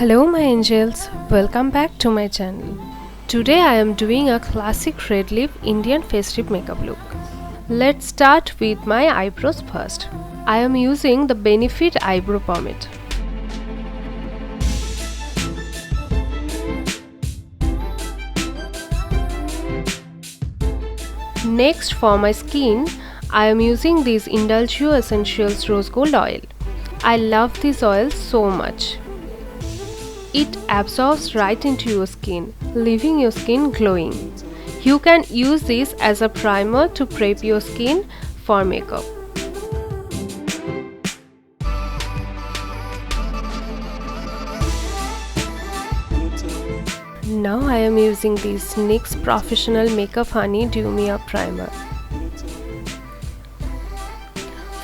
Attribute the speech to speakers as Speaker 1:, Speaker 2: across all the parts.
Speaker 1: Hello my angels, welcome back to my channel. Today I am doing a classic red lip Indian festive makeup look. Let's start with my eyebrows first. I am using the Benefit eyebrow pomade. Next for my skin, I am using this Indulgio Essentials Rose Gold Oil. I love this oil so much. It absorbs right into your skin, leaving your skin glowing. You can use this as a primer to prep your skin for makeup. Now I am using this NYX Professional Makeup Honey Dew Me Up Primer.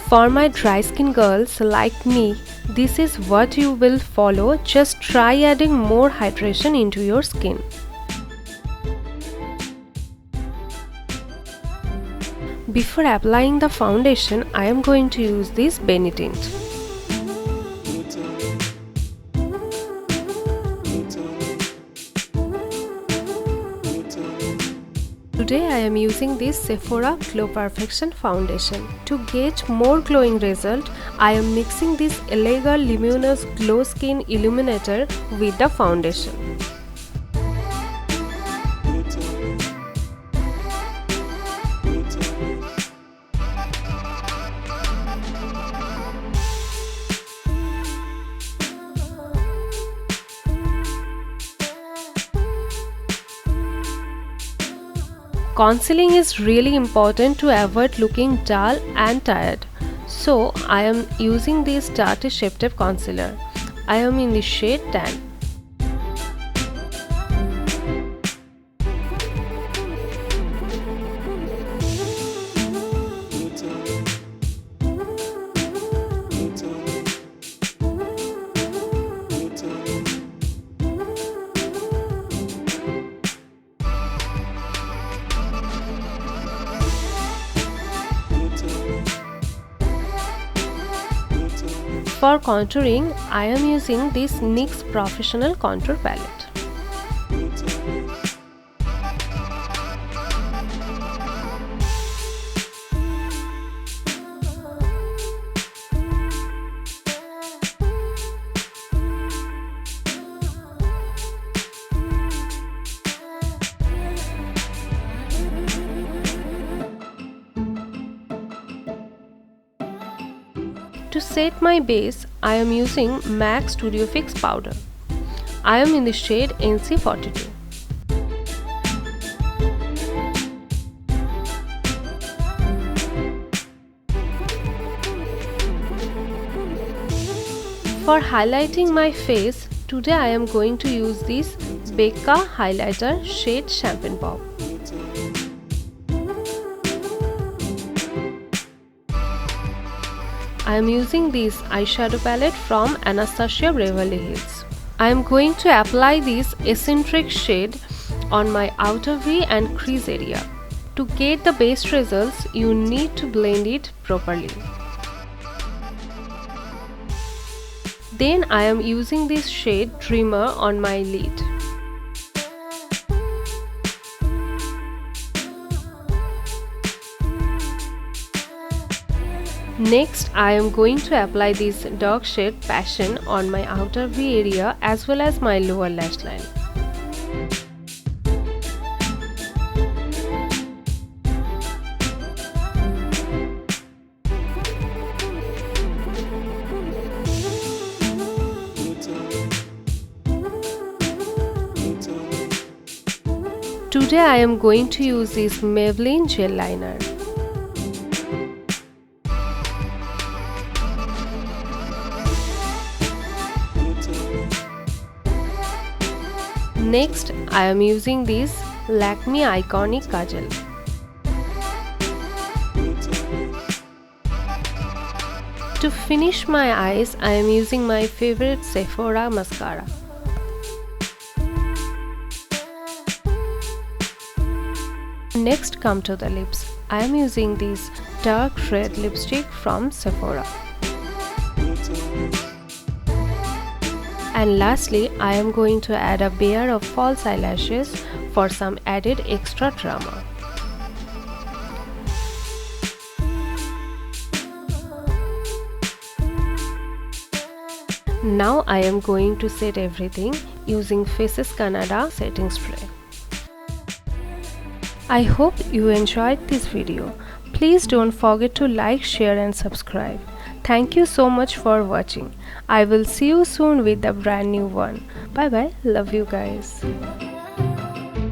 Speaker 1: For my dry skin girls like me, this is what you will follow. Just try adding more hydration into your skin. Before applying the foundation, I am going to use this Benny Tint. Today I am using this Sephora Glow Perfection foundation. To get more glowing result, I am mixing this Elegant Luminous Glow Skin Illuminator with the foundation. Concealing is really important to avoid looking dull and tired. So I am using this Tarte Shape Tape Concealer. I am in the shade Tan. For contouring, I am using this NYX Professional Contour Palette. To set my base, I am using MAC Studio Fix powder. I am in the shade NC42. For highlighting my face, today I am going to use this Becca highlighter shade Champagne Pop. I am using this eyeshadow palette from Anastasia Beverly Hills. I am going to apply this eccentric shade on my outer V and crease area. To get the best results, you need to blend it properly. Then I am using this shade Dreamer on my lid. Next, I am going to apply this dark shade Passion on my outer V area as well as my lower lash line. Today I am going to use this Maybelline gel liner. Next, I am using this Lakme Iconic Kajal. To finish my eyes, I am using my favorite Sephora mascara. Next, come to the lips. I am using this dark red lipstick from Sephora. And lastly, I am going to add a pair of false eyelashes for some added extra drama. Now I am going to set everything using Faces Canada setting spray. I hope you enjoyed this video. Please don't forget to like, share and subscribe. Thank you so much for watching. I will see you soon with a brand new one. Bye bye. Love you guys.